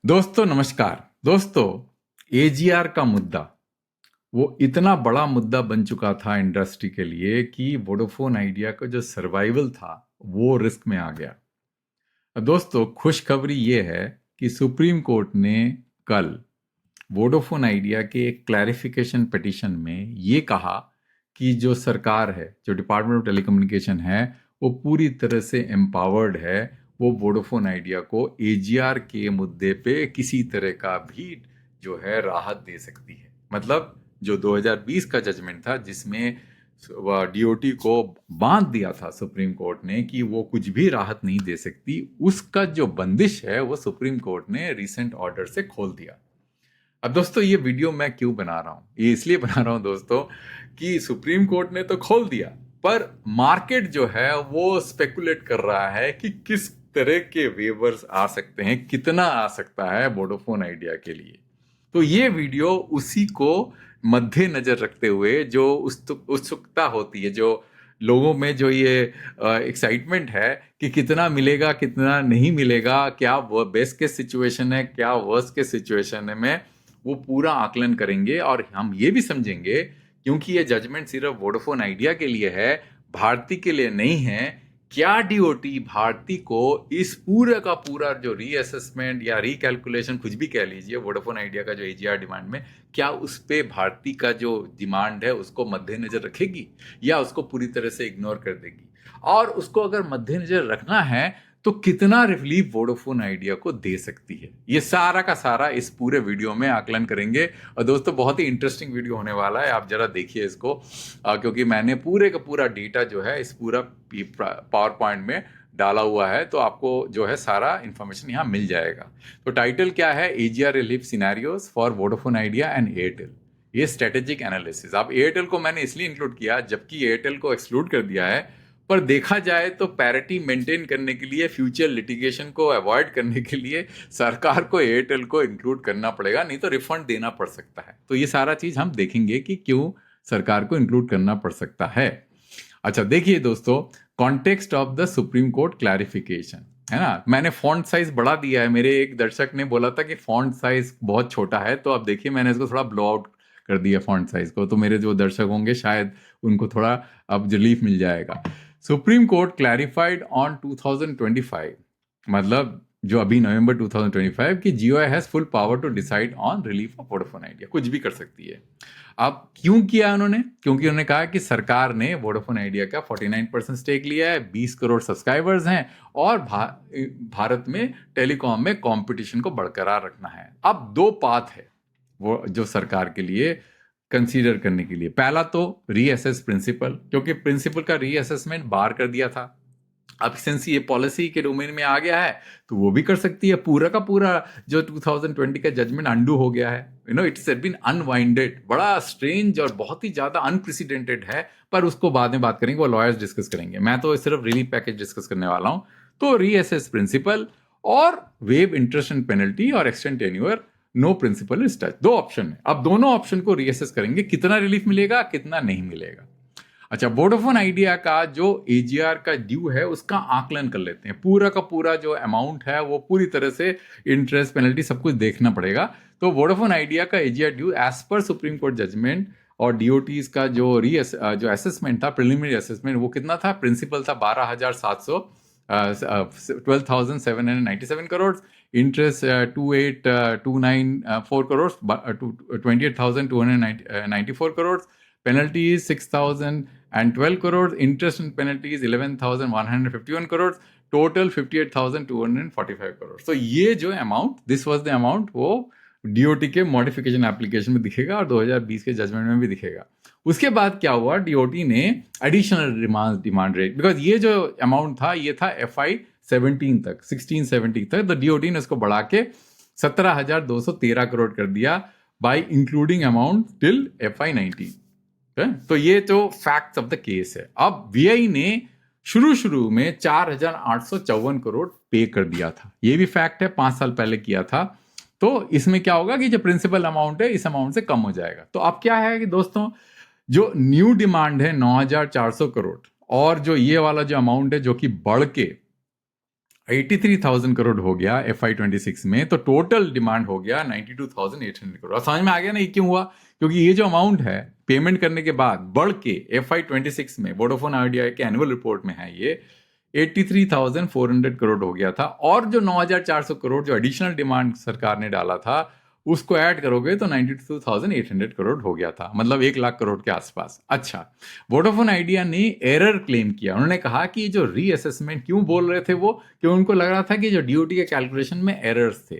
दोस्तों नमस्कार। दोस्तों, एजीआर का मुद्दा वो इतना बड़ा मुद्दा बन चुका था इंडस्ट्री के लिए कि वोडाफोन आइडिया का जो सर्वाइवल था वो रिस्क में आ गया। दोस्तों, खुशखबरी ये है कि सुप्रीम कोर्ट ने कल वोडाफोन आइडिया के एक क्लैरिफिकेशन पिटीशन में ये कहा कि जो सरकार है, जो डिपार्टमेंट ऑफ टेलीकम्युनिकेशन है, वो पूरी तरह से एम्पावर्ड है। वो वोडाफोन आइडिया को एजीआर के मुद्दे पे किसी तरह का भी जो है राहत दे सकती है। मतलब जो 2020 का जजमेंट था जिसमें डीओटी को बांध दिया था सुप्रीम कोर्ट ने कि वो कुछ भी राहत नहीं दे सकती, उसका जो बंदिश है वो सुप्रीम कोर्ट ने रिसेंट ऑर्डर से खोल दिया। अब दोस्तों, ये वीडियो मैं क्यों बना रहा हूं? ये इसलिए बना रहा हूं दोस्तों कि सुप्रीम कोर्ट ने तो खोल दिया, पर मार्केट जो है वो स्पेकुलेट कर रहा है कि किस तरह के वेवर्स आ सकते हैं, कितना आ सकता है वोडाफोन आइडिया के लिए। तो ये वीडियो उसी को मद्देनजर रखते हुए, जो उत्सुकता होती है, जो लोगों में जो ये एक्साइटमेंट है कि कितना मिलेगा कितना नहीं मिलेगा, क्या वो बेस्ट के सिचुएशन है, क्या वर्स्ट के सिचुएशन है, में वो पूरा आकलन करेंगे। और हम ये भी समझेंगे, क्योंकि ये जजमेंट सिर्फ वोडाफोन आइडिया के लिए है, भारती के लिए नहीं है, क्या डीओटी भारती को इस पूरे का पूरा जो रीअसेसमेंट या रिकैलकुलेशन कुछ भी कह लीजिए वोडाफोन आइडिया का जो एजीआर डिमांड में, क्या उस पे भारती का जो डिमांड है उसको मद्देनजर रखेगी या उसको पूरी तरह से इग्नोर कर देगी? और उसको अगर मद्देनजर रखना है तो कितना रिलीफ वोडाफोन आइडिया को दे सकती है, ये सारा का सारा इस पूरे वीडियो में आकलन करेंगे। और दोस्तों, बहुत ही इंटरेस्टिंग वीडियो होने वाला है, आप जरा देखिए इसको, क्योंकि मैंने पूरे का पूरा डेटा जो है इस पूरा पावर पॉइंट में डाला हुआ है, तो आपको जो है सारा इंफॉर्मेशन यहाँ मिल जाएगा। तो टाइटल क्या है? AGR relief scenarios for Vodafone idea and Airtel, ये स्ट्रेटेजिक एनालिसिस। अब एयरटेल को मैंने इसलिए इंक्लूड किया जबकि एयरटेल को एक्सक्लूड कर दिया है, पर देखा जाए तो पैरिटी मेंटेन करने के लिए, फ्यूचर लिटिगेशन को अवॉइड करने के लिए सरकार को एयरटेल को इंक्लूड करना पड़ेगा, नहीं तो रिफंड देना पड़ सकता है। तो ये सारा चीज हम देखेंगे कि क्यों सरकार को इंक्लूड करना पड़ सकता है। अच्छा, देखिए दोस्तों, context of the supreme court clarification है ना। मैंने फॉन्ट साइज बढ़ा दिया है, मेरे एक दर्शक ने बोला था कि फॉन्ट साइज बहुत छोटा है, तो अब देखिए मैंने इसको थोड़ा ब्लो आउट कर दिया फॉन्ट साइज को, तो मेरे जो दर्शक होंगे शायद उनको थोड़ा अब रिलीफ मिल जाएगा। सुप्रीम कोर्ट क्लैरिफाइड ऑन 2025, मतलब जो अभी नवंबर 2025, कि GOI has full power to decide on relief of Vodafone Idea, कुछ भी कर सकती है। अब क्यों किया उन्होंने? क्योंकि उन्होंने कहा कि सरकार ने वोडाफोन आइडिया का 49% स्टेक लिया है, 20 करोड़ सब्सक्राइबर्स हैं, और भारत में टेलीकॉम में कंपटीशन को बरकरार रखना है। अब दो पाथ है वो जो सरकार के लिए कंसीडर करने के लिए। पहला तो रीअसेस प्रिंसिपल, क्योंकि प्रिंसिपल का रीअसेसमेंट बाहर कर दिया था। अब सिंस ये पॉलिसी के डोमेन में आ गया है तो वो भी कर सकती है। पूरा का पूरा जो 2020 का जजमेंट अंडू हो गया है, इट्स बीन अनवाइंडेड। बड़ा स्ट्रेंज और बहुत ही ज्यादा अनप्रेसिडेंटेड है, पर उसको बाद में बात करेंगे, वो लॉयर्स डिस्कस करेंगे, मैं तो सिर्फ रिलीफ पैकेज डिस्कस करने वाला हूं। तो रीअसेस प्रिंसिपल और वेव इंटरेस्ट एंड पेनल्टी और extend tenure, no principal is touch, दो ऑप्शन है। अब दोनों ऑप्शन को रीअसेस करेंगे, कितना रिलीफ मिलेगा कितना नहीं मिलेगा। अच्छा, वोडाफोन आइडिया का जो एजीआर का ड्यू है उसका आकलन कर लेते हैं। पूरा का पूरा जो अमाउंट है वो पूरी तरह से इंटरेस्ट पेनल्टी सब कुछ देखना पड़ेगा। तो वोडाफोन आइडिया का AGR due as per Supreme Court judgment और डीओटीज का जो जो असेसमेंट था, प्रिलिमिनरी असेसमेंट, वो कितना था? प्रिंसिपल था 12,700 12,797 crore, interest 28,294 crore, 28,294 crore, penalty is 6,012 crores, interest and penalty is 11,151 crores, total 58,245 crores। तो ये जो amount, this was the amount, वो डीओटी के मॉडिफिकेशन एप्लीकेशन में दिखेगा और 2020 के जजमेंट में भी दिखेगा। उसके बाद क्या हुआ? डीओटी ने एडिशनल डिमांड रेट, बिकॉज ये जो अमाउंट था ये था FY 17 तक, 1670 तक, तो डीओटी ने उसको बढ़ा के 17,213 करोड़ कर दिया, by including amount till FY 19। तो ये तो फैक्ट्स ऑफ द केस है। अब वीआई ने शुरू में 4,854 करोड़ पे कर दिया था, ये भी फैक्ट है, 5 साल पहले किया था। तो इसमें क्या होगा कि जो प्रिंसिपल अमाउंट है इस अमाउंट से कम हो जाएगा। तो अब क्या है कि दोस्तों, जो न्यू डिमांड है 9,400 करोड़, और जो ये वाला जो अमाउंट है जो कि बढ़ के 83,000 करोड़ हो गया FY26 में, तो टोटल डिमांड हो गया 92,800 करोड़। और समझ में आ गया ना ये क्यों हुआ? क्योंकि ये जो अमाउंट है पेमेंट करने के बाद बढ़ के FY26 में वोडाफोन आइडिया के एनुअल रिपोर्ट में है ये 83,400 करोड़ हो गया था। और जो 9,400 करोड़ जो एडिशनल डिमांड सरकार ने डाला था उसको ऐड करोगे तो 92,800 करोड़ हो गया था, मतलब 1 लाख करोड़ के आसपास। अच्छा, वोडाफोन आइडिया ने एरर क्लेम किया। उन्होंने कहा कि जो रीअसेसमेंट क्यों बोल रहे थे वो, कि उनको लग रहा था कि जो डीओटी के कैलकुलेशन में एरर्स थे।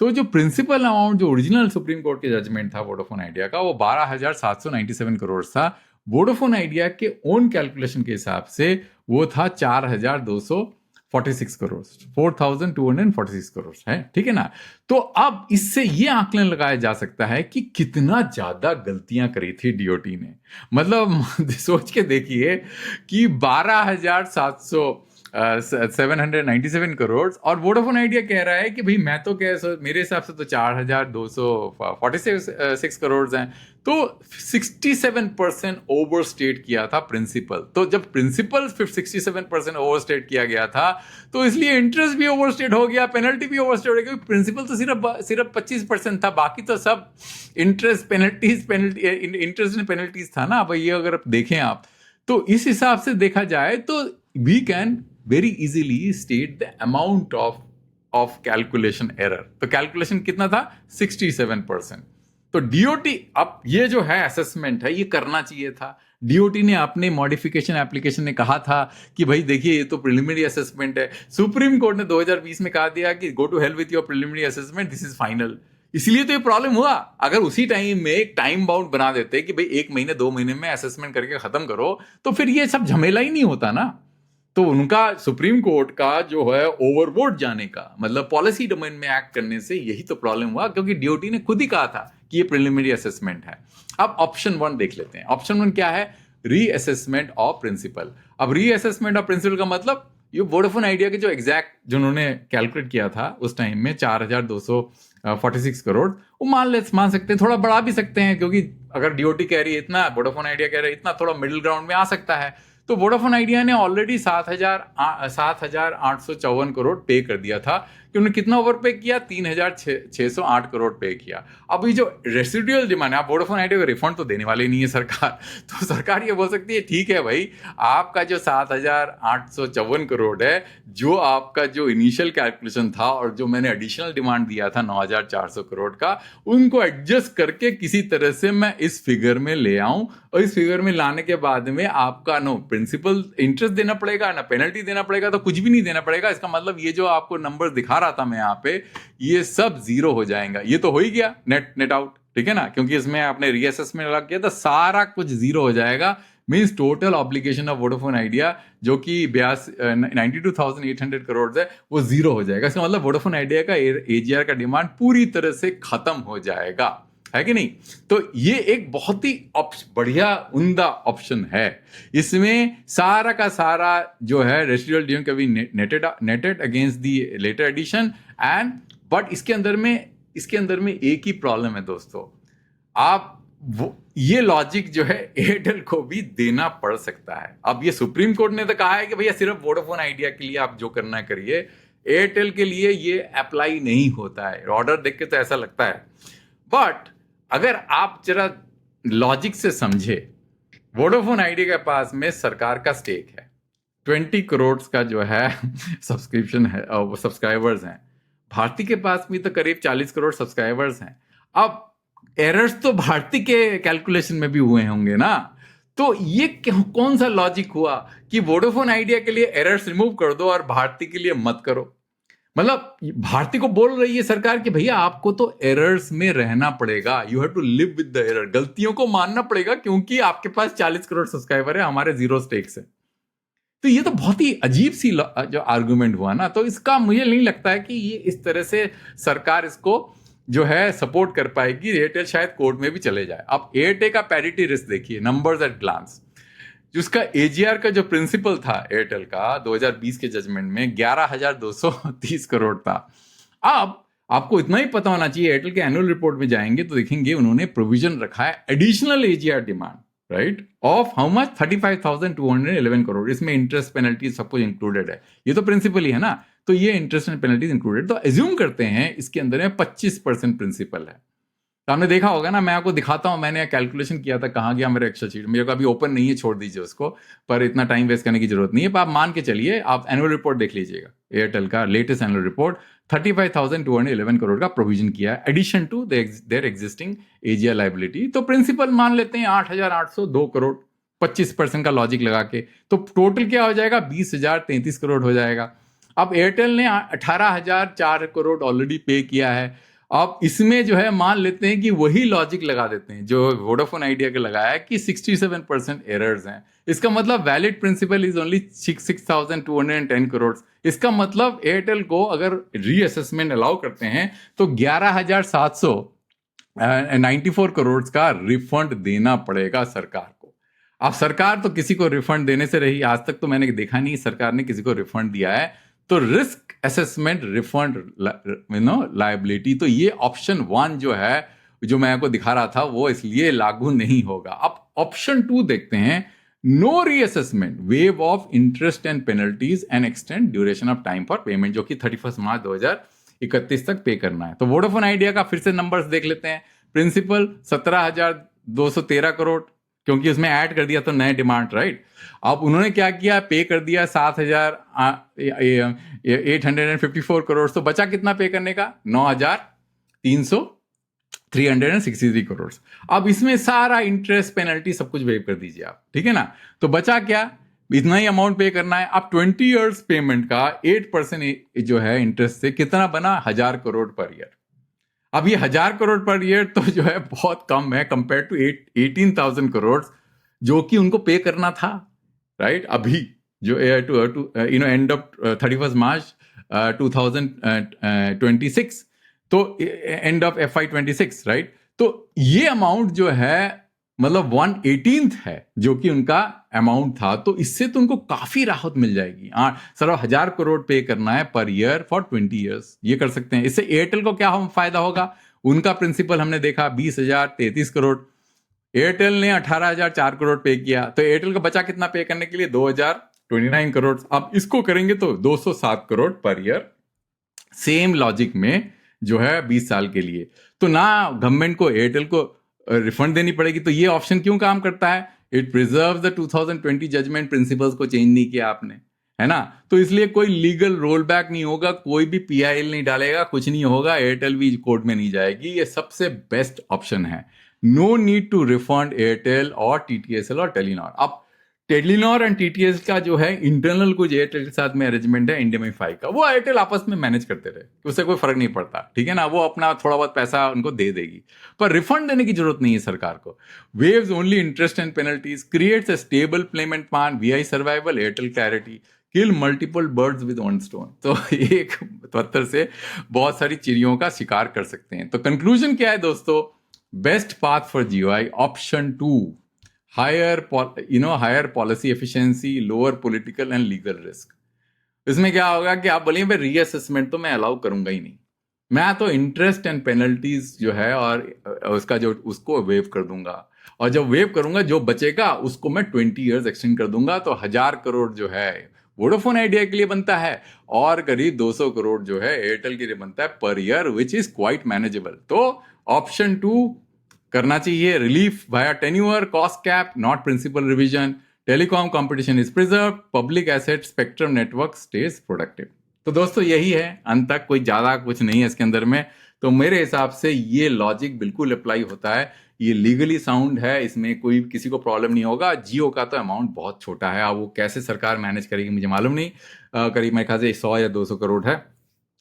तो जो प्रिंसिपल अमाउंट जो ओरिजिनल सुप्रीम कोर्ट के जजमेंट था वोडाफोन आइडिया का, वो 12,797 करोड़ था। वोडाफोन आइडिया के ओन कैलकुलेशन के हिसाब से वो था 4,246 करोड़, 4,246 करोड़ है, ठीक है ना। तो अब इससे ये आकलन लगाया जा सकता है कि कितना ज्यादा गलतियां करी थी डीओटी ने। मतलब सोच के देखिए कि 797 करोड़, और वोडाफोन आइडिया कह रहा है कि भाई मैं तो मेरे हिसाब से तो 4,246 करोड़ हैं। तो 67% ओवरस्टेट किया था प्रिंसिपल। तो जब प्रिंसिपल 67% ओवरस्टेट किया गया था तो इसलिए इंटरेस्ट भी ओवरस्टेट हो गया, पेनल्टी भी ओवरस्टेट हो गया। प्रिंसिपल तो सिर्फ 25% था, बाकी तो सब इंटरेस्ट इंटरेस्ट एंड पेनल्टीज था ना। भाई ये अगर देखें आप, तो इस हिसाब से देखा जाए तो we can very easily state the amount of calculation error. तो कैलकुलेशन कितना था? 67%। तो डीओटी, अब ये जो है असेसमेंट है, ये करना चाहिए था। डीओटी ने अपने मॉडिफिकेशन एप्लीकेशन में कहा था कि भाई देखिए ये तो प्रिलिमिनरी असेसमेंट है। सुप्रीम कोर्ट ने 2020 में कहा दिया कि go to hell with your preliminary assessment, this is final. इसलिए तो ये प्रॉब्लम हुआ। अगर उसी टाइम में एक टाइम बाउंड बना देते कि भाई 1 महीने 2 महीने में असेसमेंट करके खत्म करो, तो फिर ये सब झमेला ही नहीं होता ना। तो उनका सुप्रीम कोर्ट का जो है ओवरबोर्ड जाने का मतलब पॉलिसी डोमेन में एक्ट करने से यही तो प्रॉब्लम हुआ, क्योंकि डीओटी ने खुद ही कहा था कि ये प्रिलिमिनरी असेसमेंट है। अब ऑप्शन 1 देख लेते हैं। ऑप्शन 1 क्या है? Reassessment of principal. अब रीअसेसमेंट ऑफ प्रिंसिपल का मतलब ये वोडाफोन आइडिया के जो एग्जैक्ट जो उन्होंने कैलकुलेट किया था उस टाइम में 4,246 करोड़, वो मान सकते हैं, थोड़ा बढ़ा भी सकते हैं, क्योंकि अगर डीओटी कह रही है इतना, वोडाफोन आइडिया कह रहा है इतना, थोड़ा मिडिल ग्राउंड में आ सकता है। तो वोडाफोन आइडिया ने ऑलरेडी 7,854 करोड़ पे कर दिया था, कि उन्होंने कितना ओवर पे किया? 3,608 करोड़ पे किया। अब ये जो रेसिडुअल डिमांड है, आप वोडाफोन आइडिया को रिफंड तो देने वाले नहीं है सरकार, तो सरकार ये बोल सकती है ठीक है भाई, आपका जो 7,854 करोड़ है, जो आपका जो इनिशियल कैलकुलेशन था और जो मैंने एडिशनल डिमांड दिया था 9,400 करोड़ का, उनको एडजस्ट करके किसी तरह से मैं इस फिगर में ले आऊं, और इस फिगर में लाने के बाद में आपका नो प्रिंसिपल इंटरेस्ट देना पड़ेगा ना पेनल्टी देना पड़ेगा, तो कुछ भी नहीं देना पड़ेगा। इसका मतलब ये जो आपको नंबर दिखा रहा था मैं यहाँ पे, ये सब जीरो हो जाएगा। ये तो हो ही गया नेट आउट, ठीक है ना, क्योंकि इसमें आपने रीअसेसमेंट लगा किया तो सारा कुछ जीरो हो जाएगा। Means total obligation of Vodafone idea जो कि 92,800 करोड़ है, वो जीरो हो जाएगा। इसका मतलब वोडाफोन आइडिया का एजीआर का डिमांड पूरी तरह से खत्म हो जाएगा, है कि नहीं? तो ये एक बहुत ही बढ़िया उम्दा ऑप्शन है। इसमें सारा का सारा जो है रेसिडुअल डिमांड का भी netted against the later addition and, but इसके अंदर में एक ही प्रॉब्लम है दोस्तों, आप ये लॉजिक जो है एयरटेल को भी देना पड़ सकता है। अब ये सुप्रीम कोर्ट ने तो कहा है कि भैया सिर्फ वोडाफोन आइडिया के लिए आप जो करना है करिए, एयरटेल के लिए ये अप्लाई नहीं होता है। ऑर्डर देख के तो ऐसा लगता है, बट अगर आप जरा लॉजिक से समझे, वोडाफोन आइडिया के पास में सरकार का स्टेक है, 20 करोड़ का जो है सब्सक्रिप्शन है, वो सब्सक्राइबर्स हैं। भारती के पास भी तो करीब 40 करोड़ सब्सक्राइबर्स हैं। अब एरर्स तो भारती के कैलकुलेशन में भी हुए होंगे ना, तो ये कौन सा लॉजिक हुआ कि वोडाफोन आइडिया के लिए एरर्स रिमूव कर दो और भारती के लिए मत करो? मतलब भारती को बोल रही है सरकार कि भैया आपको तो एरर्स में रहना पड़ेगा, you have to live with the error, गलतियों को मानना पड़ेगा, क्योंकि आपके पास 40 करोड़ सब्सक्राइबर है, हमारे 0 स्टेक्स है। तो ये तो बहुत ही अजीब सी जो आर्गुमेंट हुआ ना, तो इसका मुझे नहीं लगता है कि ये इस तरह से सरकार इसको जो है सपोर्ट कर पाएगी। एयरटेल शायद कोर्ट में भी चले जाए। अब एयरटेल का पैरिटी रिस्क देखिए, नंबर्स एट ग्लांस, जिसका एजीआर का जो प्रिंसिपल था एयरटेल का 2020 के जजमेंट में 11,230 करोड़ था। अब आपको इतना ही पता होना चाहिए, एयरटेल के एनुअल रिपोर्ट में जाएंगे तो देखेंगे उन्होंने प्रोविजन रखा है additional AGR demand, right, of how much? 35,211 crore. इसमें इंटरेस्ट पेनल्टी सब कुछ इंक्लूडेड है। ये तो प्रिंसिपल ही है ना। तो ये इंटरेस्ट एंड पेनल्टीज इंक्लूडेड। तो एज्यूम करते हैं इसके अंदर में 25% प्रिंसिपल है। तो आपने देखा होगा ना, मैं आपको दिखाता हूं, मैंने कैलकुलेशन किया था, कहाँ गया मेरा एक्स्ट्रा शीट, मेरे को अभी ओपन नहीं है, छोड़ दीजिए उसको, पर इतना टाइम वेस्ट करने की जरूरत नहीं है। पर आप मान के चलिए, आप एनुअल रिपोर्ट देख लीजिएगा, एयरटेल का लेटेस्ट एनुअल रिपोर्ट, 35,211 करोड़ का प्रोविजन किया है addition to their existing AGR liability. तो प्रिंसिपल मान लेते हैं 8,802 करोड़, 25% का लॉजिक लगा के, तो टोटल क्या हो जाएगा, 20,033 करोड़ हो जाएगा। अब एयरटेल ने 18,004 करोड़ ऑलरेडी पे किया है। अब इसमें जो है मान लेते हैं कि वही लॉजिक लगा देते हैं जो वोडाफोन आइडिया के लगाया है कि 67% एरर्स हैं। इसका मतलब valid principal is only 6,210 crore. इसका मतलब एयरटेल को अगर रीअसेसमेंट अलाउ करते हैं तो 11,794 करोड़ का रिफंड देना पड़ेगा सरकार को। अब सरकार तो किसी को रिफंड देने से रही, आज तक तो मैंने देखा नहीं सरकार ने किसी को रिफंड दिया है। तो रिस्क असेसमेंट रिफंड लायबिलिटी, तो ये ऑप्शन 1 जो है, जो मैं आपको दिखा रहा था, वो इसलिए लागू नहीं होगा। अब ऑप्शन 2 देखते हैं, no reassessment, waive of interest and penalties and extend duration of time for payment, जो कि 31 मार्च 2031 तक पे करना है। तो वोडाफोन आइडिया का फिर से नंबर्स देख लेते हैं। प्रिंसिपल 17,213 करोड़, क्योंकि उसमें ऐड कर दिया तो नए डिमांड, राइट। अब उन्होंने क्या किया, पे कर दिया 7,854 करोड़। तो बचा कितना पे करने का, 9,363 करोड़। अब इसमें सारा इंटरेस्ट पेनल्टी सब कुछ वेव कर दीजिए आप, ठीक है ना। तो बचा क्या, इतना ही अमाउंट पे करना है। अब 20 ईयर्स पेमेंट का 8% जो है इंटरेस्ट से कितना बना, 1,000 करोड़ पर ईयर। अब ये 1,000 करोड़ पर ईयर तो जो है बहुत कम है कंपेयर टू 18,000 करोड़ जो कि उनको पे करना था, राइट। अभी जो एंड ऑफ 31 मार्च 2026, तो एंड ऑफ FY26, राइट। तो ये अमाउंट जो है मतलब 1/18 है जो कि उनका अमाउंट था। तो इससे तो उनको काफी राहत मिल जाएगी। सर 1,000 करोड़ पे करना है पर ईयर फॉर 20 ईयर्स, ये कर सकते हैं। इससे एयरटेल को क्या फायदा होगा, उनका प्रिंसिपल हमने देखा 20,033 करोड़, एयरटेल ने 18,004 करोड़ पे किया, तो एयरटेल का बचा कितना पे करने के लिए, 2,029 करोड़। अब इसको करेंगे तो 207 crore per year, same logic में जो है 20 साल के लिए। तो ना गवर्नमेंट को एयरटेल को रिफंड देनी पड़ेगी। तो ये ऑप्शन क्यों काम करता है, it preserve the 2020 judgment principles को चेंज नहीं किया आपने, है ना। तो इसलिए कोई लीगल रोल बैक नहीं होगा, कोई भी PIL नहीं डालेगा, कुछ नहीं होगा, एयरटेल भी कोर्ट में नहीं जाएगी। ये सबसे बेस्ट ऑप्शन है। No need to refund Airtel और TTSL और टेलीनॉर। अब टेलीनॉर एंड TTS का जो है इंटरनल कुछ एयरटेल के साथ में अरेंजमेंट है इंडेमिफाई का, वो एयरटेल आपस में मैनेज करते रहे, उससे कोई फर्क नहीं पड़ता, ठीक है ना। वो अपना थोड़ा बहुत पैसा उनको दे देगी, पर रिफंड देने की जरूरत नहीं है सरकार को। Waves only interest and penalties, creates a stable payment plan, VI survival, Airtel clarity, kill multiple birds with one stone. तो एक पत्थर से बहुत सारी चिड़ियों का शिकार कर सकते हैं। तो कंक्लूजन क्या है दोस्तों, best path for GUI option 2, higher policy efficiency, lower political and legal risk. इसमें क्या होगा कि आप बोलिए भाई रीअसेसमेंट तो मैं अलाउ करूंगा ही नहीं, मैं तो इंटरेस्ट एंड पेनल्टीज जो है और उसका जो उसको वेव कर दूंगा, और जब वेव करूंगा जो बचेगा उसको मैं 20 ईयर्स एक्सटेंड कर दूंगा। तो 1,000 करोड़ जो है वोडाफोन आइडिया के लिए बनता है और करीब 200 करोड़ जो है एयरटेल के लिए बनता है पर year, which is quite manageable. तो ऑप्शन 2 करना चाहिए, relief via tenure, cost cap, not principal revision, telecom competition is preserve, public asset spectrum network stays productive. तो दोस्तों यही है, अंत तक कोई ज्यादा कुछ नहीं है इसके अंदर में। तो मेरे हिसाब से ये लॉजिक बिल्कुल अप्लाई होता है, ये लीगली साउंड है, इसमें कोई किसी को प्रॉब्लम नहीं होगा। जियो का तो अमाउंट बहुत छोटा है, अब वो कैसे सरकार मैनेज करेगी मुझे मालूम नहीं, करीब मेरे ख्याल से 100 या 200 करोड़ है,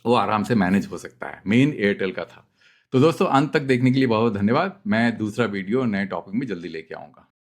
वो आराम से मैनेज हो सकता है। मेन एयरटेल का था। तो दोस्तों अंत तक देखने के लिए बहुत धन्यवाद। मैं दूसरा वीडियो नए टॉपिक में जल्दी लेके आऊंगा।